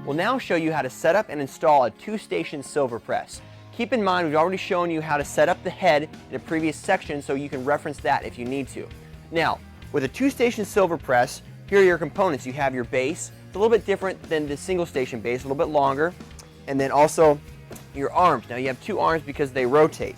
We'll now show you how to set up and install a 2-station silver press. Keep in mind we've already shown you how to set up the head in a previous section, so you can reference that if you need to. Now, with a 2-station silver press, here are your components. You have your base. It's a little bit different than the single-station base, a little bit longer. And then also your arms. Now you have 2 arms because they rotate.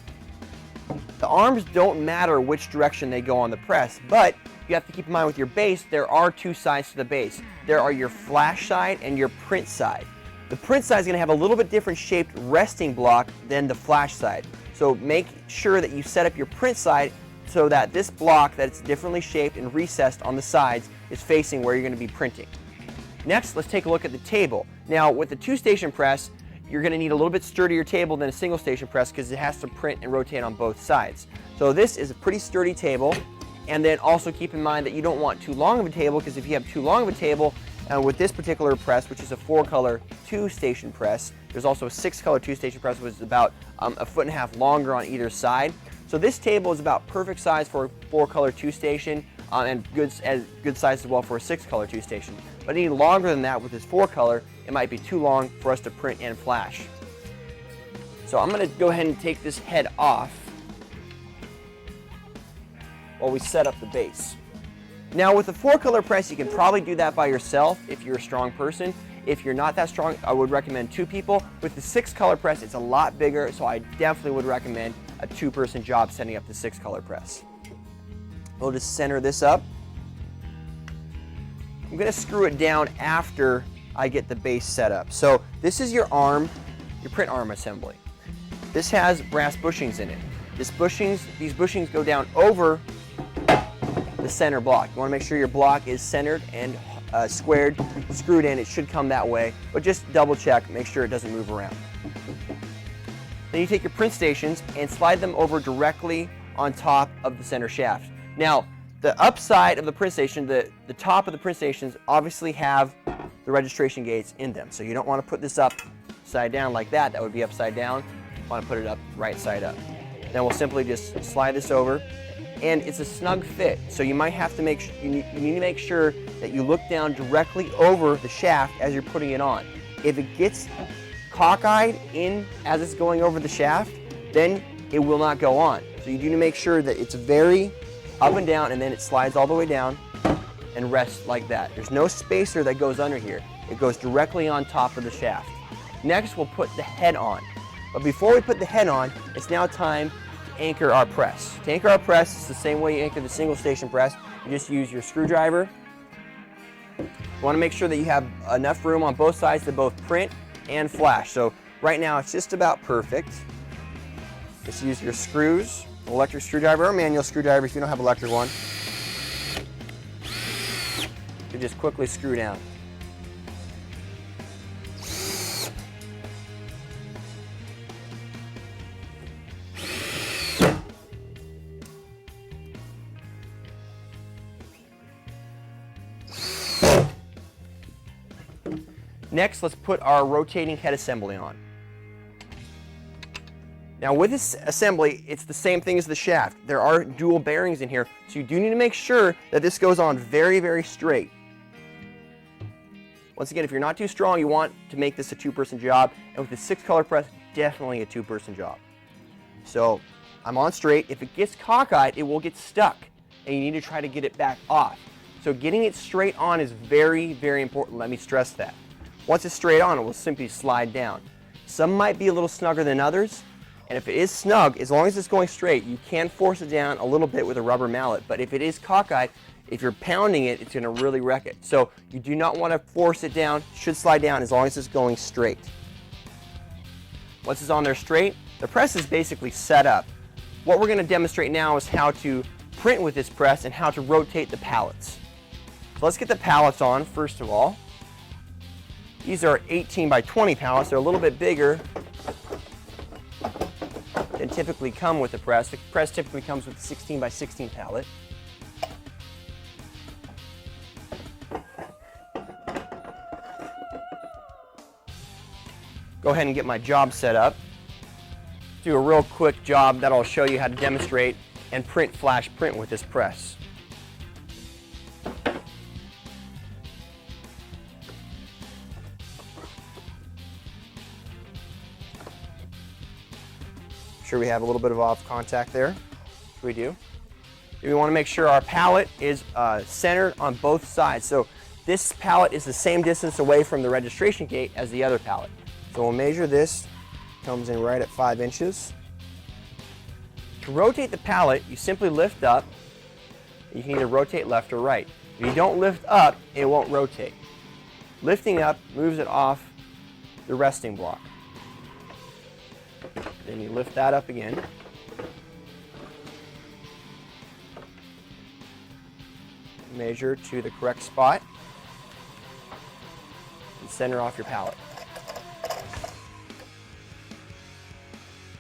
The arms don't matter which direction they go on the press, but you have to keep in mind with your base, there are 2 sides to the base. There are your flash side and your print side. The print side is going to have a little bit different shaped resting block than the flash side. So make sure that you set up your print side so that this block that's differently shaped and recessed on the sides is facing where you're going to be printing. Next, let's take a look at the table. Now with the 2-station press, you're going to need a little bit sturdier table than a single-station press because it has to print and rotate on both sides. So this is a pretty sturdy table. And then also keep in mind that you don't want too long of a table, because if you have too long of a table, with this particular press, which is a 4-color 2-station press, there's also a 6-color 2-station press, which is about a 1.5 feet longer on either side. So this table is about perfect size for a 4-color 2-station and good size as well for a 6-color 2-station. But any longer than that with this 4-color, it might be too long for us to print and flash. So I'm going to go ahead and take this head off while we set up the base. Now with a 4-color press, you can probably do that by yourself if you're a strong person. If you're not that strong, I would recommend 2 people. With the 6-color press, it's a lot bigger, so I definitely would recommend a 2-person job setting up the 6-color press. We'll just center this up. I'm going to screw it down after I get the base set up. So this is your arm, your print arm assembly. This has brass bushings in it. These bushings go down over the center block. You want to make sure your block is centered and squared, screwed in. It should come that way, but just double check, make sure it doesn't move around. Then you take your print stations and slide them over directly on top of the center shaft. Now, the upside of the print station, the top of the print stations obviously have the registration gates in them. So you don't want to put this upside down like that. That would be upside down. You want to put it up right side up. Then we'll simply just slide this over. And it's a snug fit, so you might have to you need to make sure that you look down directly over the shaft as you're putting it on. If it gets cockeyed in as it's going over the shaft, then it will not go on. So you need to make sure that it's very up and down, and then it slides all the way down and rests like that. There's no spacer that goes under here. It goes directly on top of the shaft. Next, we'll put the head on. But before we put the head on, it's now time to anchor our press. To anchor our press, it's the same way you anchor the single-station press. You just use your screwdriver. You want to make sure that you have enough room on both sides to both print and flash. So right now, it's just about perfect. Just use your screws, electric screwdriver or manual screwdriver if you don't have an electric one. You just quickly screw down. Next, let's put our rotating head assembly on. Now with this assembly, it's the same thing as the shaft. There are dual bearings in here, so you do need to make sure that this goes on very, very straight. Once again, if you're not too strong, you want to make this a two-person job, and with the 6-color press, definitely a two-person job. So I'm on straight. If it gets cockeyed, it will get stuck, and you need to try to get it back off. So getting it straight on is very, very important. Let me stress that. Once it's straight on, it will simply slide down. Some might be a little snugger than others, and if it is snug, as long as it's going straight, you can force it down a little bit with a rubber mallet. But if it is cockeyed, if you're pounding it, it's going to really wreck it. So you do not want to force it down. It should slide down as long as it's going straight. Once it's on there straight, the press is basically set up. What we're going to demonstrate now is how to print with this press and how to rotate the pallets. So let's get the pallets on first of all. These are 18 by 20 pallets. They're a little bit bigger than typically come with the press. The press typically comes with a 16 by 16 pallet. Go ahead and get my job set up. Do a real quick job that'll show you how to demonstrate and flash print with this press. sure we have a little bit of off contact there. We do. We want to make sure our pallet is centered on both sides. So this pallet is the same distance away from the registration gate as the other pallet. So we'll measure this, comes in right at 5 inches. To rotate the pallet, you simply lift up. You can either rotate left or right. If you don't lift up, it won't rotate. Lifting up moves it off the resting block. Then you lift that up again. Measure to the correct spot and center off your pallet.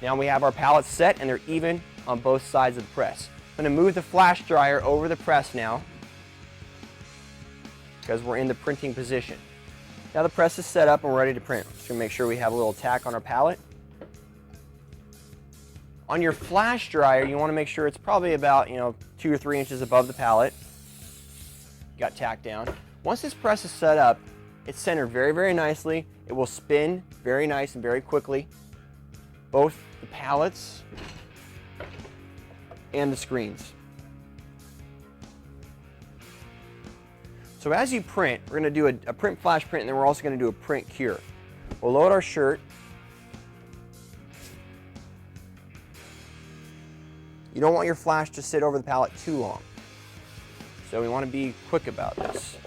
Now we have our pallets set and they're even on both sides of the press. I'm going to move the flash dryer over the press now because we're in the printing position. Now the press is set up and we're ready to print. Just going to make sure we have a little tack on our pallet. On your flash dryer, you want to make sure it's probably about 2 or 3 inches above the pallet. Got tacked down. Once this press is set up, it's centered very, very nicely. It will spin very nice and very quickly. Both the pallets and the screens. So as you print, we're going to do a print flash print and then we're also going to do a print cure. We'll load our shirt. You don't want your flash to sit over the pallet too long. So we want to be quick about this.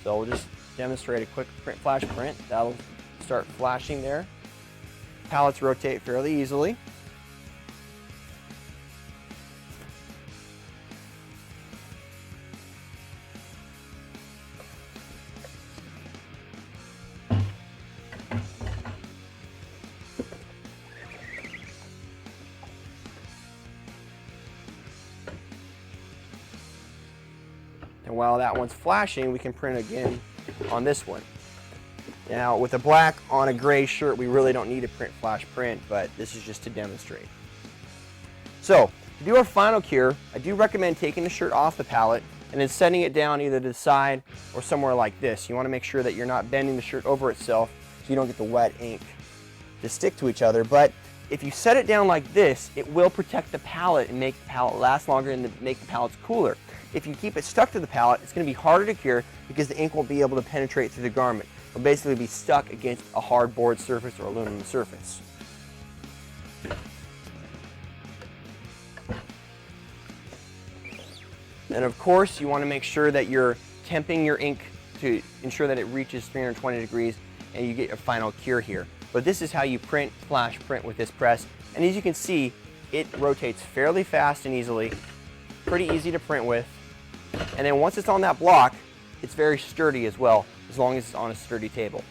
So we'll just demonstrate a quick flash print. That'll start flashing there. Pallets rotate fairly easily. And while that one's flashing, we can print again on this one. Now, with a black on a gray shirt, we really don't need a print flash print, but this is just to demonstrate. So, to do our final cure, I do recommend taking the shirt off the pallet and then setting it down either to the side or somewhere like this. You want to make sure that you're not bending the shirt over itself so you don't get the wet ink to stick to each other. But if you set it down like this, it will protect the pallet and make the pallet last longer and make the pallets cooler. If you keep it stuck to the pallet, it's going to be harder to cure because the ink won't be able to penetrate through the garment. It'll basically be stuck against a hard board surface or aluminum surface. And of course, you want to make sure that you're temping your ink to ensure that it reaches 320 degrees and you get a final cure here. But this is how you print, flash print with this press. And as you can see, it rotates fairly fast and easily, pretty easy to print with. And then once it's on that block, it's very sturdy as well, as long as it's on a sturdy table.